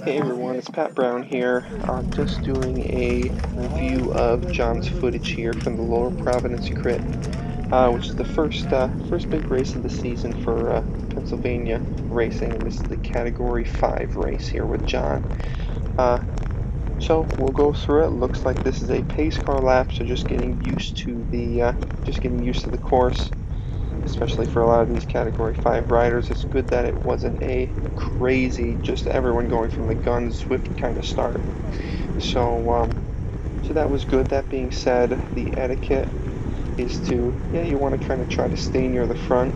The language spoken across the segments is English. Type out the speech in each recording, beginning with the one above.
Hey everyone, it's Pat Brown here. Just doing a review of John's footage here from the Lower Providence Crit, which is the first big race of the season for Pennsylvania racing, and this is the Category 5 race here with John. So we'll go through it. Looks like this is a pace car lap, so just getting used to the course, especially for a lot of these Category 5 riders. It's good that it wasn't a crazy, just everyone going from the gun swift kind of start. So that was good. That being said, the etiquette is to, yeah, you want to kind of try to stay near the front,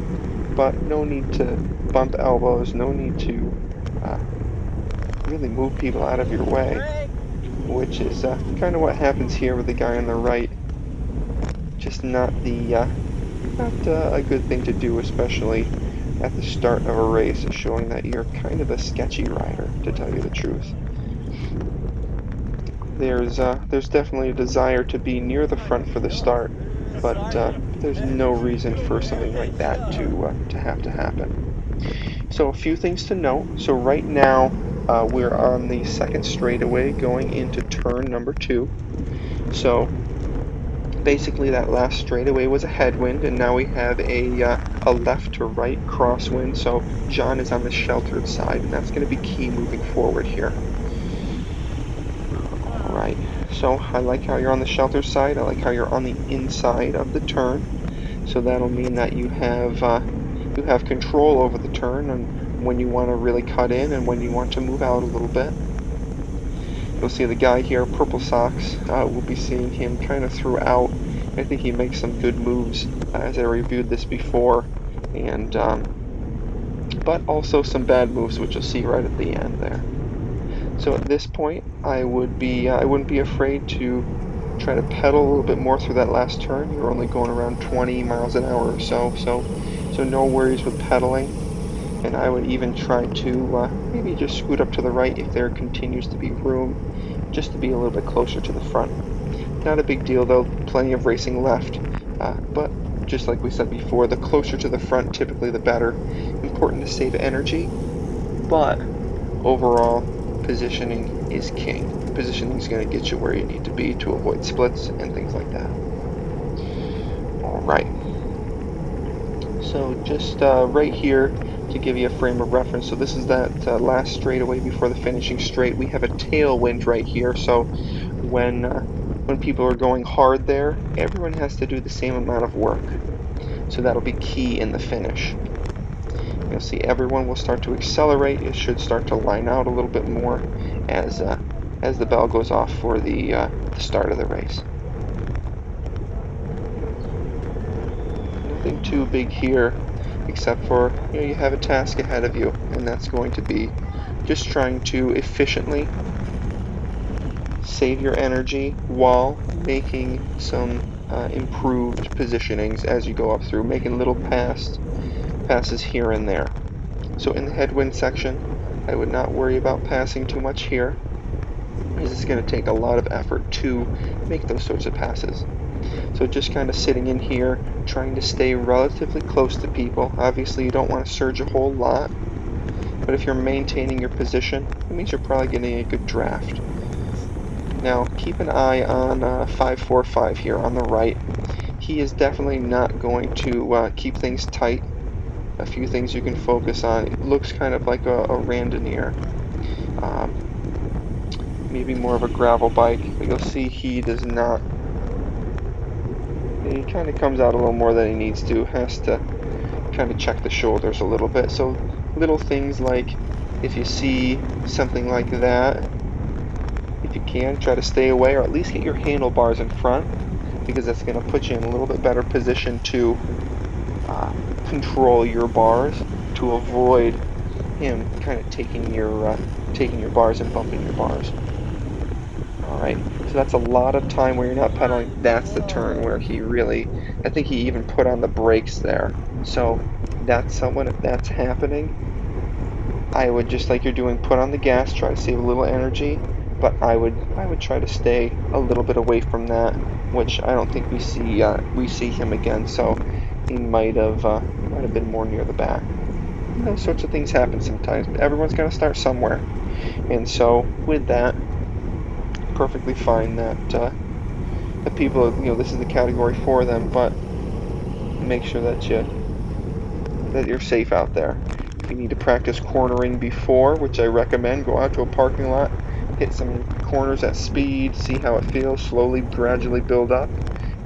but no need to bump elbows, no need to really move people out of your way, which is kind of what happens here with the guy on the right. Just not a good thing to do, especially at the start of a race, showing that you're kind of a sketchy rider, to tell you the truth. There's definitely a desire to be near the front for the start, but there's no reason for something like that to have to happen. So a few things to note. So right now we're on the second straightaway going into turn number 2. So basically that last straightaway was a headwind, and now we have a left to right crosswind. So John is on the sheltered side, and that's going to be key moving forward here. Alright, so I like how you're on the shelter side. I like how you're on the inside of the turn. So that'll mean that you have control over the turn and when you want to really cut in and when you want to move out a little bit. You'll see the guy here, Purple Socks, we'll be seeing him kind of throughout. I think he makes some good moves, as I reviewed this before, and but also some bad moves, which you'll see right at the end there. So at this point, I wouldn't be afraid to try to pedal a little bit more through that last turn. You're only going around 20 miles an hour or so no worries with pedaling. And I would even try to maybe just scoot up to the right if there continues to be room, just to be a little bit closer to the front. Not a big deal though, plenty of racing left, but just like we said before, the closer to the front, typically the better. Important to save energy, but overall, positioning is king. Positioning is going to get you where you need to be to avoid splits and things like that. Alright, so just right here to give you a frame of reference, so this is that last straightaway before the finishing straight. We have a tailwind right here, so when people are going hard there, everyone has to do the same amount of work. So that'll be key in the finish. You'll see everyone will start to accelerate. It should start to line out a little bit more as the bell goes off for the start of the race. Nothing too big here, except for you have a task ahead of you, and that's going to be just trying to efficiently save your energy while making some improved positionings as you go up through, making little passes here and there. So in the headwind section, I would not worry about passing too much here, because it's going to take a lot of effort to make those sorts of passes. So just kind of sitting in here, trying to stay relatively close to people. Obviously you don't want to surge a whole lot, but if you're maintaining your position, it means you're probably getting a good draft. Now keep an eye on 545 here on the right. He is definitely not going to keep things tight. A few things you can focus on. It looks kind of like a randonneur. Maybe more of a gravel bike, but you'll see he does not. He kind of comes out a little more than he needs to. Has to kind of check the shoulders a little bit. So little things like if you see something like that, if you can, try to stay away or at least get your handlebars in front, because that's going to put you in a little bit better position to control your bars, to avoid him kind of taking your bars and bumping your bars. Alright, so that's a lot of time where you're not pedaling. That's the turn where he really, I think he even put on the brakes there. So that's someone, if that's happening, I would, just like you're doing, put on the gas, try to save a little energy, but I would try to stay a little bit away from that, which I don't think we see him again. So he might have been more near the back. those sorts of things happen sometimes. Everyone's got to start somewhere. And so with that, perfectly fine that the people, this is the category for them, but make sure that you're safe out there. If you need to practice cornering before, which I recommend, go out to a parking lot, hit some corners at speed, see how it feels, slowly, gradually build up,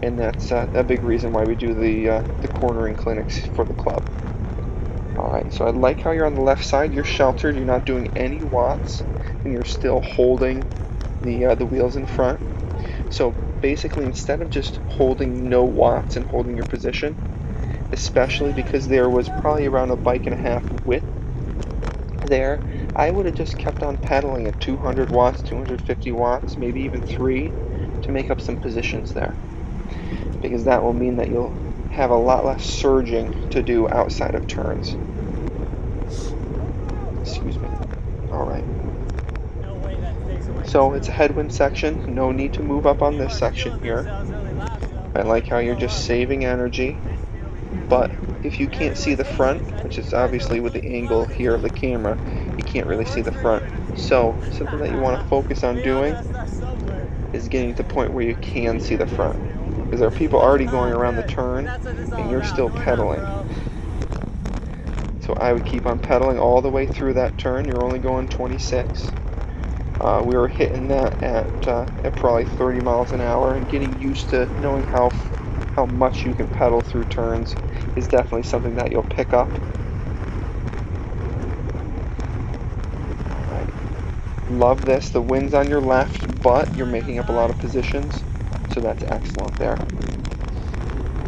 and that's a big reason why we do the cornering clinics for the club. Alright, so I like how you're on the left side, you're sheltered, you're not doing any watts, and you're still holding the wheels in front. So basically, instead of just holding no watts and holding your position, especially because there was probably around a bike and a half width there, I would have just kept on pedaling at 200 watts, 250 watts, maybe even 3 to make up some positions there. Because that will mean that you'll have a lot less surging to do outside of turns. Excuse me. Alright. So it's a headwind section, no need to move up on this section here. I like how you're just saving energy, but if you can't see the front, which is obviously with the angle here of the camera, you can't really see the front. So something that you want to focus on doing is getting to the point where you can see the front. Because there are people already going around the turn, and you're still pedaling. So I would keep on pedaling all the way through that turn. You're only going 26. We were hitting that at probably 30 miles an hour, and getting used to knowing how much you can pedal through turns is definitely something that you'll pick up. Alright. Love this. The wind's on your left, but you're making up a lot of positions, so that's excellent there.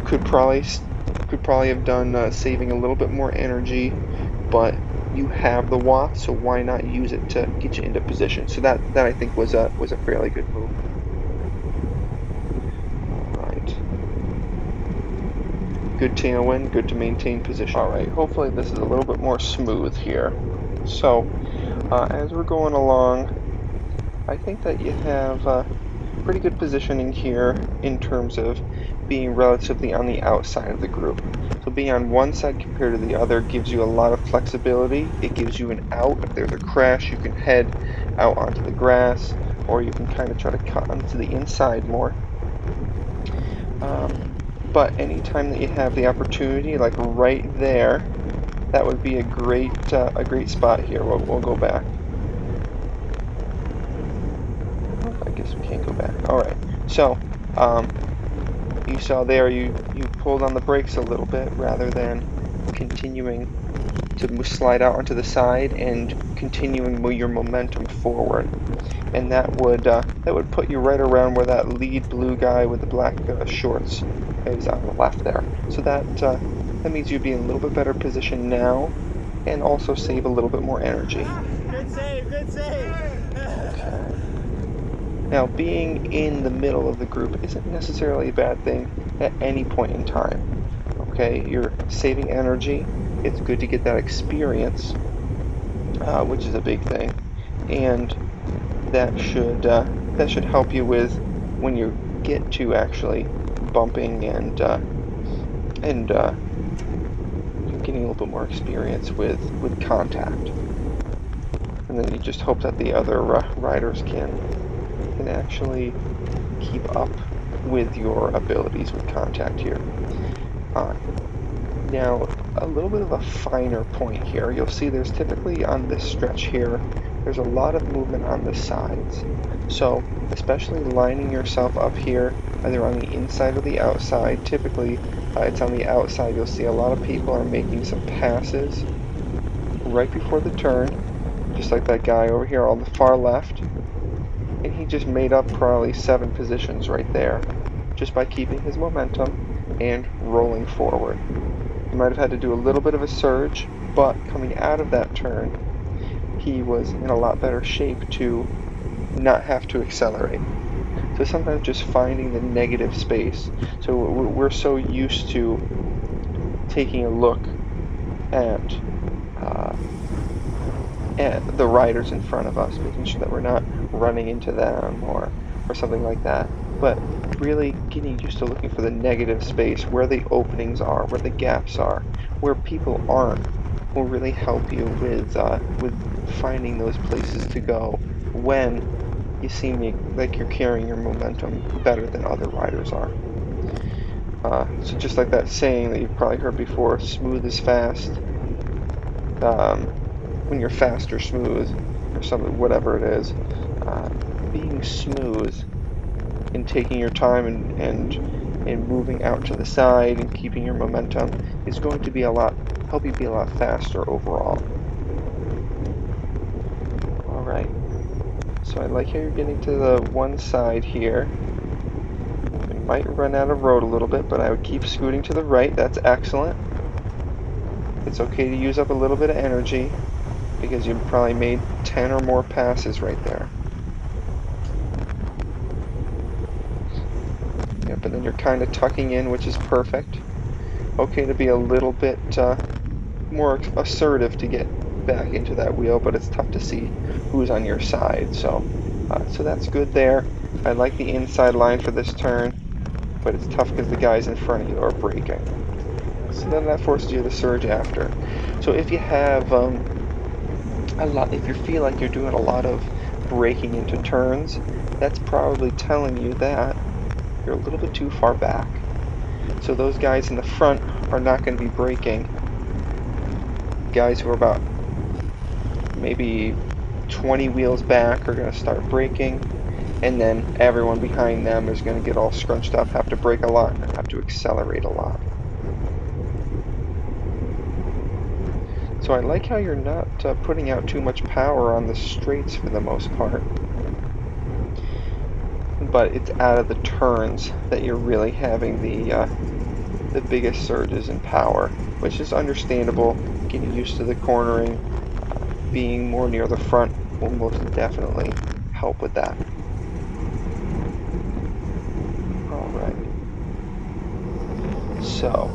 Could probably have done saving a little bit more energy, but you have the watts, so why not use it to get you into position? So that I think was a fairly good move. Alright. Good tailwind, good to maintain position. Alright, hopefully this is a little bit more smooth here. So, as we're going along, I think that you have pretty good positioning here in terms of being relatively on the outside of the group. So being on one side compared to the other gives you a lot of flexibility. It gives you an out. If there's a crash, you can head out onto the grass, or you can kind of try to cut onto the inside more. But anytime that you have the opportunity, like right there, that would be a great spot here. We'll go back. I guess we can't go back. Alright, so you saw there you pulled on the brakes a little bit rather than continuing to slide out onto the side and continuing your momentum forward. And that would put you right around where that lead blue guy with the black shorts is on the left there. So that means you'd be in a little bit better position now and also save a little bit more energy. Good save, good save. Okay. Now, being in the middle of the group isn't necessarily a bad thing at any point in time. Okay, you're saving energy. It's good to get that experience, which is a big thing, and that should help you with when you get to actually bumping and getting a little bit more experience with contact. And then you just hope that the other riders can actually keep up with your abilities with contact here. Now, a little bit of a finer point here. You'll see there's typically on this stretch here, there's a lot of movement on the sides. So, especially lining yourself up here, either on the inside or the outside. Typically, it's on the outside. You'll see a lot of people are making some passes right before the turn, just like that guy over here on the far left. And he just made up probably 7 positions right there, just by keeping his momentum and rolling forward. He might have had to do a little bit of a surge, but coming out of that turn, he was in a lot better shape to not have to accelerate. So sometimes just finding the negative space. So we're so used to taking a look at the riders in front of us, making sure that we're not running into them or something like that. But really getting used to looking for the negative space, where the openings are, where the gaps are, where people aren't will really help you with finding those places to go when you seem like you're carrying your momentum better than other riders are. So just like that saying that you've probably heard before, smooth is fast. Um, when you're fast or smooth or something, whatever it is, uh, being smooth and taking your time and moving out to the side and keeping your momentum is going to be help you be a lot faster overall. All right. So I like how you're getting to the one side here. You might run out of road a little bit, but I would keep scooting to the right. That's excellent. It's okay to use up a little bit of energy because you probably made 10 or more passes right there. Yep, and then you're kind of tucking in, which is perfect. Okay to be a little bit more assertive to get back into that wheel, but it's tough to see who's on your side. So that's good there. I like the inside line for this turn, but it's tough because the guys in front of you are braking. So then that forces you to surge after. So if you have if you feel like you're doing a lot of braking into turns, that's probably telling you that you're a little bit too far back. So those guys in the front are not going to be braking. Guys who are about maybe 20 wheels back are going to start braking, and then everyone behind them is going to get all scrunched up, have to brake a lot, and have to accelerate a lot. So I like how you're not putting out too much power on the straights for the most part, but it's out of the turns that you're really having the biggest surges in power, which is understandable. Getting used to the cornering, being more near the front will most definitely help with that. Alright. So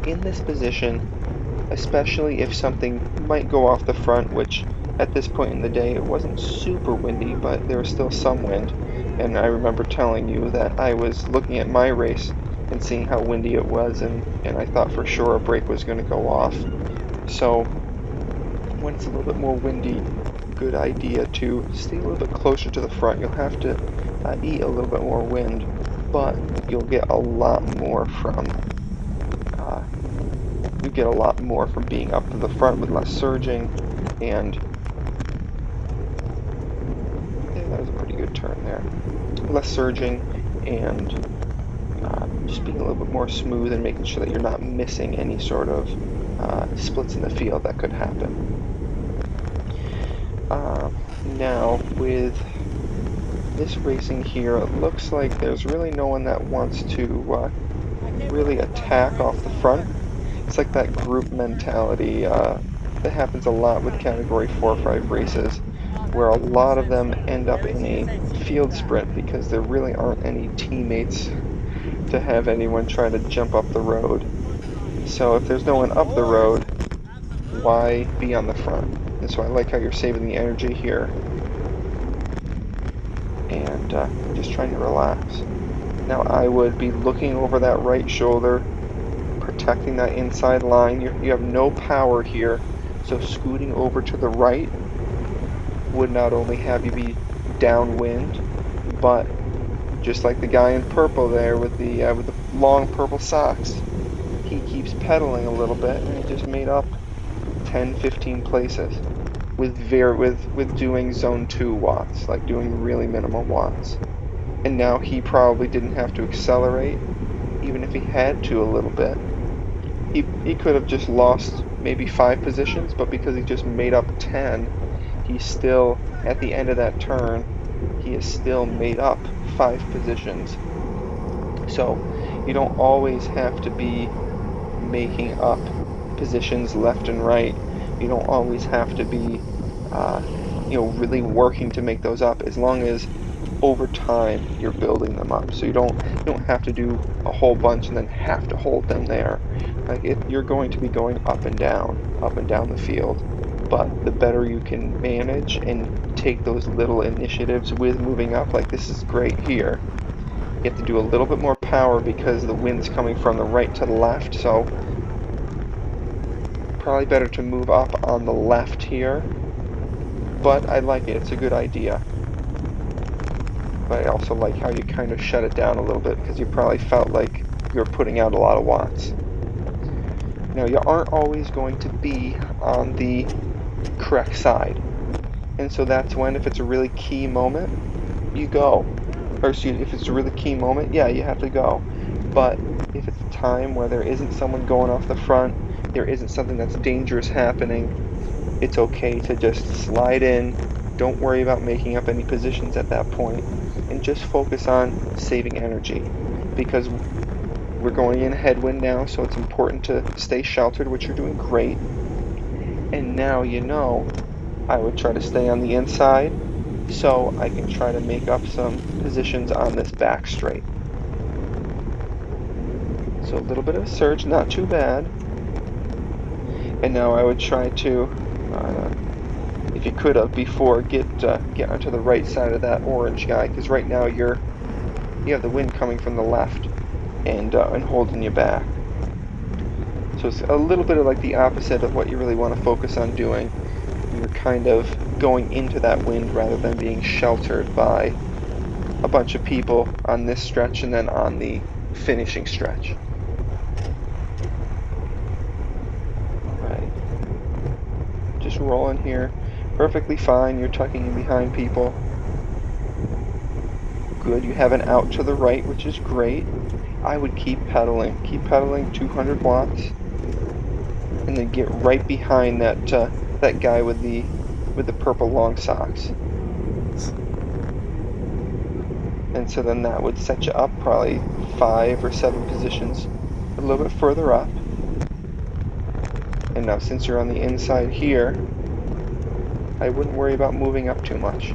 in this position, especially if something might go off the front, which at this point in the day it wasn't super windy, but there was still some wind. And I remember telling you that I was looking at my race and seeing how windy it was, and I thought for sure a brake was going to go off. So when it's a little bit more windy, good idea to stay a little bit closer to the front. You'll have to eat a little bit more wind, but you'll get a lot more from being up to the front with less surging, and yeah, that was a pretty good turn there. Less surging and just being a little bit more smooth and making sure that you're not missing any sort of splits in the field that could happen. Now with this racing here, it looks like there's really no one that wants to really attack off the front. It's like that group mentality that happens a lot with Category 4 or 5 races, where a lot of them end up in a field sprint because there really aren't any teammates to have anyone try to jump up the road. So if there's no one up the road, why be on the front? And so I like how you're saving the energy here and just trying to relax. Now I would be looking over that right shoulder, protecting that inside line. You have no power here, so scooting over to the right would not only have you be downwind, but just like the guy in purple there with the long purple socks, he keeps pedaling a little bit, and he just made up 10-15 places with doing zone 2 watts, like doing really minimum watts. And now he probably didn't have to accelerate, even if he had to a little bit. He could have just lost maybe 5 positions, but because he just made up 10, he's still, at the end of that turn, he has still made up 5 positions. So you don't always have to be making up positions left and right. You don't always have to be really working to make those up, as long as over time you're building them up. So you don't have to do a whole bunch and then have to hold them there. Like you're going to be going up and down the field. But the better you can manage and take those little initiatives with moving up, like this is great here. You have to do a little bit more power because the wind's coming from the right to the left, so probably better to move up on the left here. But I like it, it's a good idea. But I also like how you kind of shut it down a little bit because you probably felt like you're putting out a lot of watts. Now, you aren't always going to be on the correct side. And so that's when, if it's a really key moment, you go. Or excuse me, if it's a really key moment, yeah, you have to go. But if it's a time where there isn't someone going off the front, there isn't something that's dangerous happening, it's okay to just slide in. Don't worry about making up any positions at that point, and just focus on saving energy. Because we're going in headwind now, so it's important to stay sheltered, which you're doing great. And now you know I would try to stay on the inside so I can try to make up some positions on this back straight. So a little bit of a surge, not too bad. And now I would try to, if you could have before, get onto the right side of that orange guy, because right now you have the wind coming from the left and holding you back. So it's a little bit of like the opposite of what you really want to focus on doing. You're kind of going into that wind rather than being sheltered by a bunch of people on this stretch and then on the finishing stretch. Alright. Just rolling here. Perfectly fine. You're tucking in behind people. Good. You have an out to the right, which is great. I would keep pedaling. Keep pedaling 200 watts. And then get right behind that that guy with the purple long socks. And so then that would set you up probably 5 or 7 positions a little bit further up. And now since you're on the inside here, I wouldn't worry about moving up too much.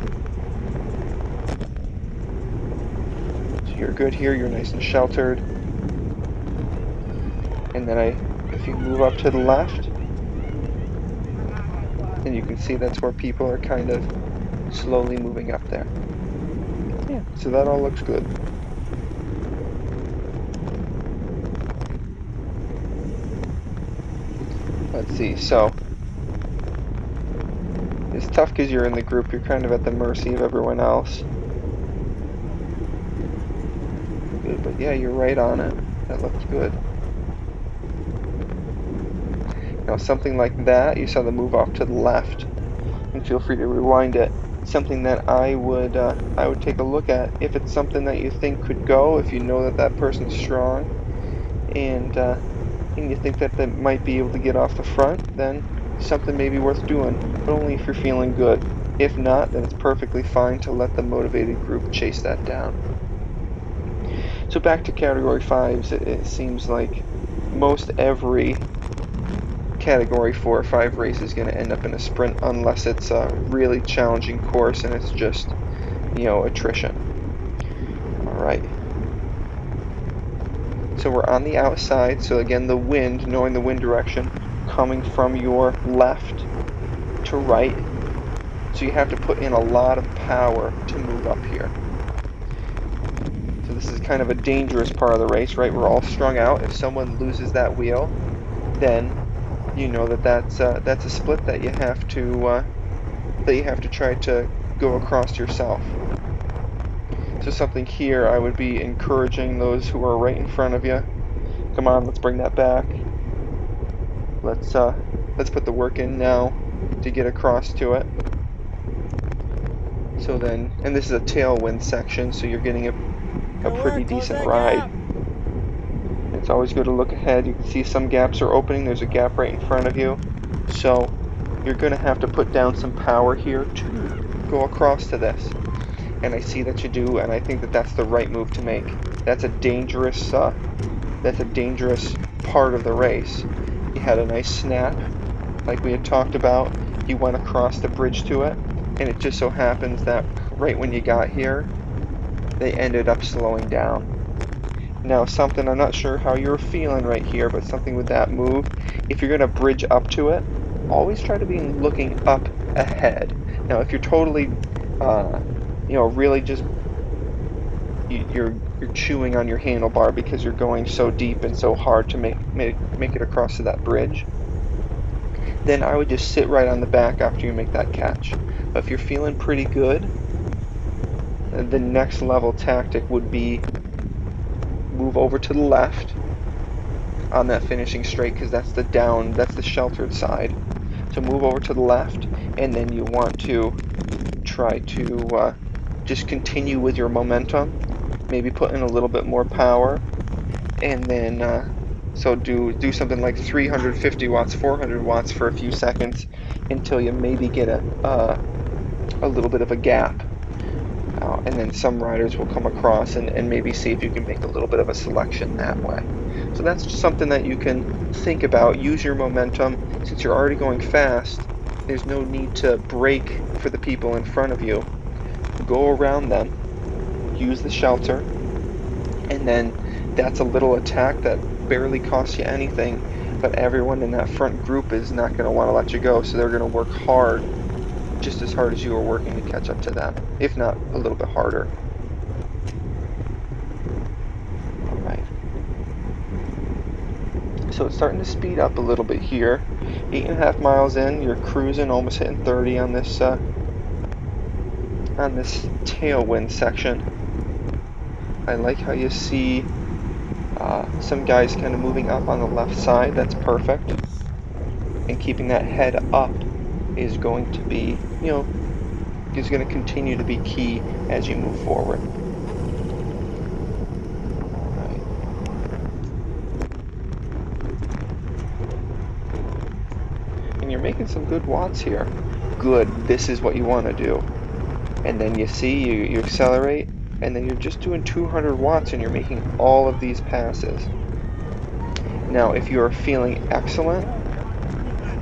So you're good here, you're nice and sheltered. And then if you move up to the left, and you can see that's where people are kind of slowly moving up there. Yeah, so that all looks good. Let's see, so it's tough because you're in the group, you're kind of at the mercy of everyone else. Good, but yeah, you're right on it. That looks good. Now something like that, you saw the move off to the left, and feel free to rewind it. Something that I would take a look at if it's something that you think could go, if you know that that person's strong, and you think that they might be able to get off the front, then something may be worth doing, but only if you're feeling good. If not, then it's perfectly fine to let the motivated group chase that down. So back to category 5s, it seems like most every category 4 or 5 race is going to end up in a sprint unless it's a really challenging course and it's just, attrition. Alright. So we're on the outside, so again the wind, knowing the wind direction, coming from your left to right. So you have to put in a lot of power to move up here. So this is kind of a dangerous part of the race, right? We're all strung out. If someone loses that wheel, then you know that's a split that you have to try to go across yourself. So something here, I would be encouraging those who are right in front of you. Come on, let's bring that back. Let's put the work in now to get across to it. So then, and this is a tailwind section, so you're getting a pretty decent ride. It's always good to look ahead. You can see some gaps are opening. There's a gap right in front of you. So you're going to have to put down some power here to go across to this. And I see that you do, and I think that that's the right move to make. That's a dangerous part of the race. You had a nice snap, like we had talked about. You went across the bridge to it, and it just so happens that right when you got here, they ended up slowing down. Now something, I'm not sure how you're feeling right here, but something with that move, if you're going to bridge up to it, always try to be looking up ahead. Now if you're totally, really just you're chewing on your handlebar because you're going so deep and so hard to make it across to that bridge, then I would just sit right on the back after you make that catch. But if you're feeling pretty good, the next level tactic would be move over to the left on that finishing straight, because that's the sheltered side. So move over to the left, and then you want to try to just continue with your momentum, maybe put in a little bit more power, and then so do something like 350 watts, 400 watts for a few seconds until you maybe get a little bit of a gap. And then some riders will come across and maybe see if you can make a little bit of a selection that way. So that's just something that you can think about. Use your momentum. Since you're already going fast, there's no need to brake for the people in front of you. Go around them, use the shelter, and then that's a little attack that barely costs you anything, but everyone in that front group is not going to want to let you go, so they're going to work hard, just as hard as you are working to catch up to them, if not a little bit harder. Alright. So it's starting to speed up a little bit here. 8.5 miles in, you're cruising, almost hitting 30 on this tailwind section. I like how you see some guys kind of moving up on the left side. That's perfect. And keeping that head up is going to be, is going to continue to be key as you move forward. Right. And you're making some good watts here. Good. This is what you want to do. And then you see, you accelerate, and then you're just doing 200 watts and you're making all of these passes. Now, if you're feeling excellent,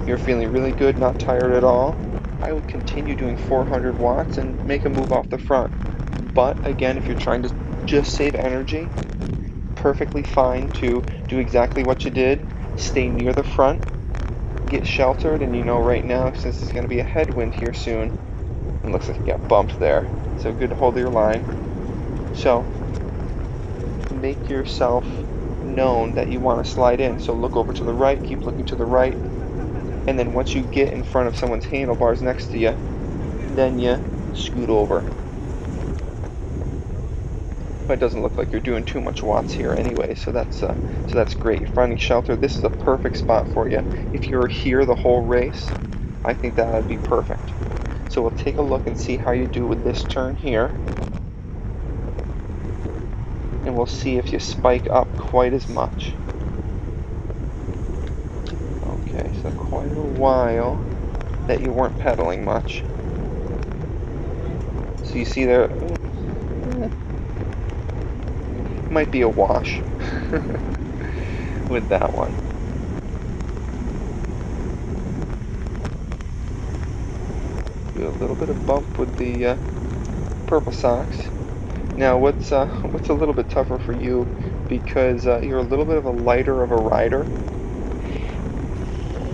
you're feeling really good, not tired at all, I would continue doing 400 watts and make a move off the front. But again, if you're trying to just save energy, perfectly fine to do exactly what you did. Stay near the front, get sheltered, and you know right now, since there's going to be a headwind here soon, it looks like you got bumped there. So good to hold your line. So make yourself known that you want to slide in. So look over to the right, keep looking to the right, and then once you get in front of someone's handlebars next to you, then you scoot over. But it doesn't look like you're doing too much watts here anyway, so that's great. You're finding shelter. This is a perfect spot for you. If you're here the whole race, I think that would be perfect. So we'll take a look and see how you do with this turn here. And we'll see if you spike up quite as much. Okay, so quite a while that you weren't pedaling much. So you see there, might be a wash with that one. Do a little bit of bump with the purple socks. Now what's a little bit tougher for you, because you're a little bit of a lighter of a rider,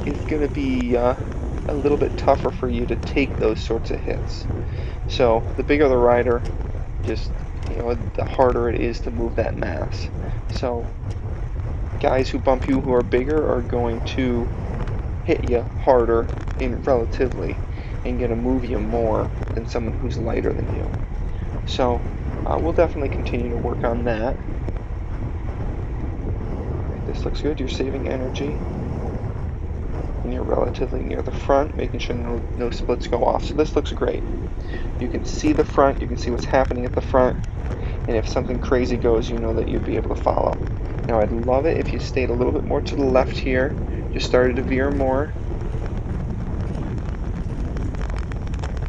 it's going to be a little bit tougher for you to take those sorts of hits. So the bigger the rider, just the harder it is to move that mass. So guys who bump you who are bigger are going to hit you harder in relatively and going to move you more than someone who's lighter than you. So we'll definitely continue to work on that. Alright, this looks good. You're saving energy. And you're relatively near the front, making sure no splits go off. So this looks great. You can see the front, you can see what's happening at the front, and if something crazy goes, you know that you'd be able to follow. Now I'd love it if you stayed a little bit more to the left here, just started to veer more.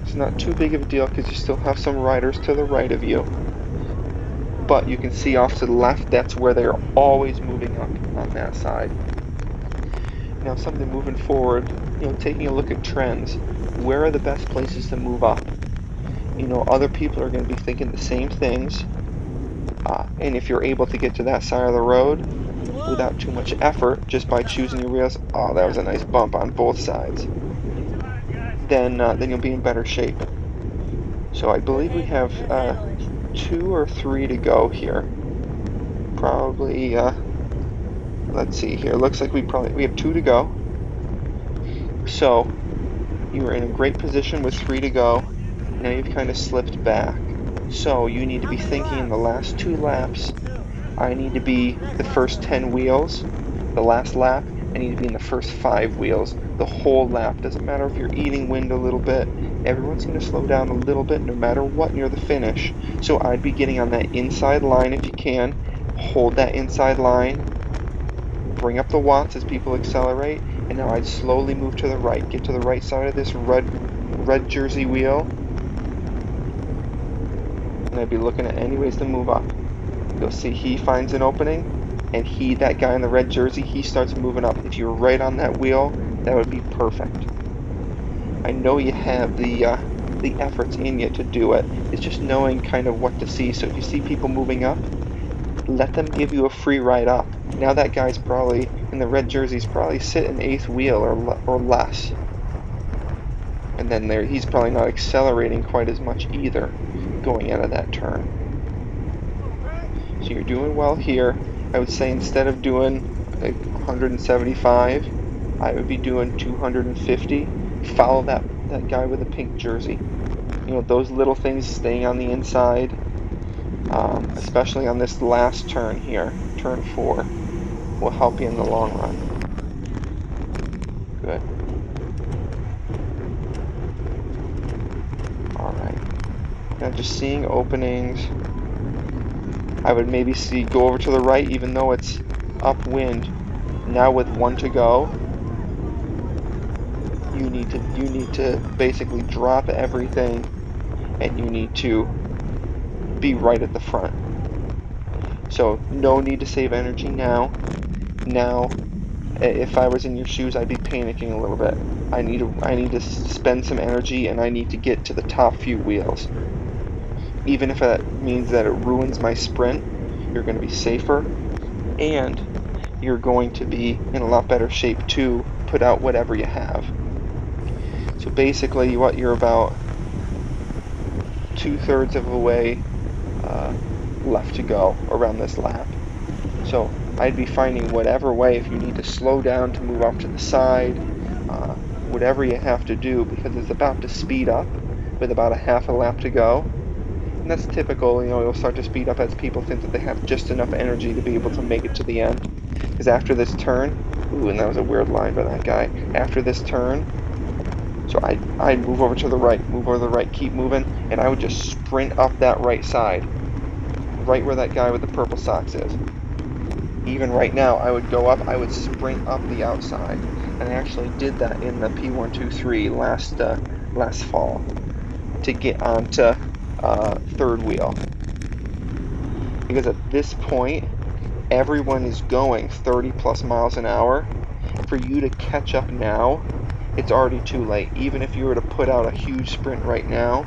It's not too big of a deal because you still have some riders to the right of you. But you can see off to the left, that's where they're always moving up on that side. Now something moving forward, taking a look at trends. Where are the best places to move up? Other people are going to be thinking the same things. And if you're able to get to that side of the road without too much effort, just by choosing your wheels, oh, that was a nice bump on both sides, then you'll be in better shape. So I believe we have 2 or 3 to go here. Probably, let's see here. Looks like we have 2 to go. So you were in a great position with 3 to go. Now you've kind of slipped back. So you need to be thinking in the last 2 laps, I need to be the first 10 wheels. The last lap, I need to be in the first 5 wheels. The whole lap. Doesn't matter if you're eating wind a little bit. Everyone's going to slow down a little bit no matter what near the finish. So I'd be getting on that inside line if you can. Hold that inside line. Bring up the watts as people accelerate. And now I'd slowly move to the right. Get to the right side of this red jersey wheel. And I'd be looking at any ways to move up. You'll see he finds an opening, and that guy in the red jersey, he starts moving up. If you were right on that wheel, that would be perfect. I know you have the efforts in you to do it. It's just knowing kind of what to see. So if you see people moving up, let them give you a free ride up. Now that guy's probably, in the red jersey's probably sitting 8th wheel or less. And then he's probably not accelerating quite as much either going out of that turn. So you're doing well here. I would say instead of doing like 175, I would be doing 250. Follow that guy with the pink jersey. You know, those little things, staying on the inside, especially on this last turn here, turn 4, will help you in the long run. Good. Alright. Now just seeing openings. I would maybe go over to the right even though it's upwind. Now with 1 to go, you need to basically drop everything and you need to be right at the front. So no need to save energy now. Now if I was in your shoes, I'd be panicking a little bit. I need to spend some energy and I need to get to the top few wheels. Even if that means that it ruins my sprint, you're going to be safer, and you're going to be in a lot better shape to put out whatever you have. So basically, what you're about 2/3 of the way left to go around this lap. So I'd be finding whatever way, if you need to slow down to move off to the side, whatever you have to do, because it's about to speed up with about a half a lap to go. And that's typical, you know, it'll start to speed up as people think that they have just enough energy to be able to make it to the end. Because after this turn, ooh, and that was a weird line by that guy, after this turn, so I'd move over to the right, keep moving, and I would just sprint up that right side, right where that guy with the purple socks is. Even right now, I would go up, I would sprint up the outside, and I actually did that in the P123 last fall to get onto 3rd wheel, because at this point everyone is going 30 plus miles an hour. For you to catch up now, it's already too late. Even if you were to put out a huge sprint right now,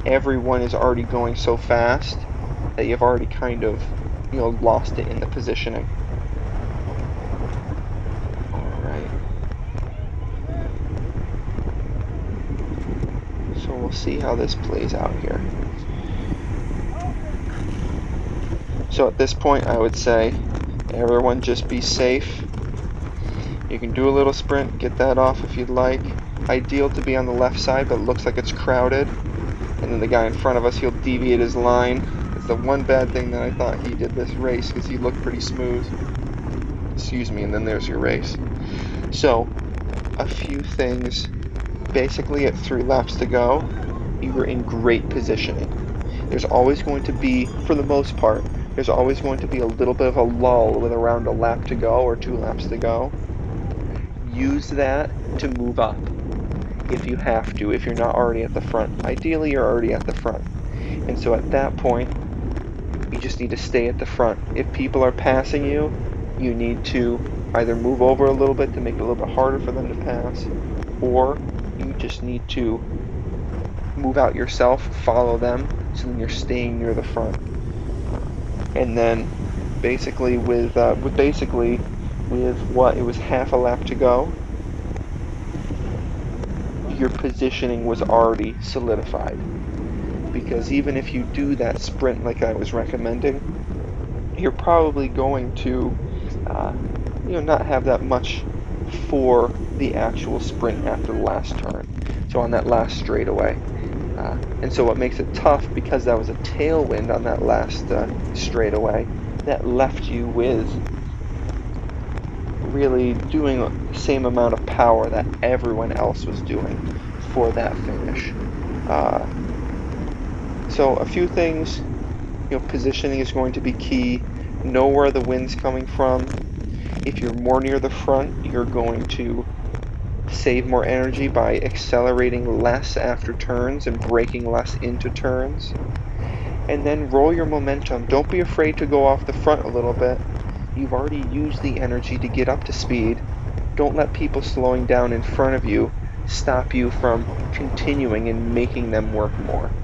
everyone is already going so fast that you've already kind of, you know, lost it in the positioning. Alright. So we'll see how this plays out here. So at this point, I would say everyone just be safe. You can do a little sprint, get that off if you'd like. Ideal to be on the left side, but it looks like it's crowded. And then the guy in front of us, he'll deviate his line. It's the one bad thing that I thought he did this race, because he looked pretty smooth. Excuse me, and then there's your race. So, a few things. Basically, at 3 laps to go, you were in great positioning. There's always going to be, for the most part, there's always going to be a little bit of a lull with around a lap to go or 2 laps to go. Use that to move up if you have to, if you're not already at the front. Ideally, you're already at the front. And so at that point, you just need to stay at the front. If people are passing you, you need to either move over a little bit to make it a little bit harder for them to pass, or you just need to move out yourself, follow them, so then you're staying near the front. And then basically with what, it was half a lap to go, your positioning was already solidified. because even if you do that sprint like I was recommending, you're probably going to not have that much for the actual sprint after the last turn, so on that last straightaway. And so what makes it tough, because that was a tailwind on that last straightaway, that left you with really doing the same amount of power that everyone else was doing for that finish. So a few things, positioning is going to be key. Know where the wind's coming from. If you're more near the front, you're going to save more energy by accelerating less after turns and braking less into turns. And then roll your momentum. Don't be afraid to go off the front a little bit. You've already used the energy to get up to speed. Don't let people slowing down in front of you stop you from continuing and making them work more.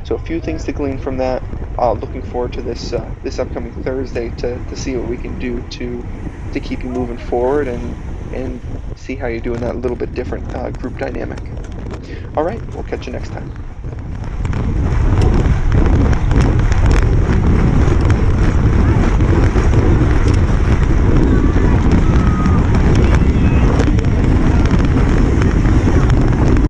So a few things to glean from that. Looking forward to this upcoming Thursday to see what we can do to keep you moving forward and see how you do in that little bit different group dynamic. All right, we'll catch you next time.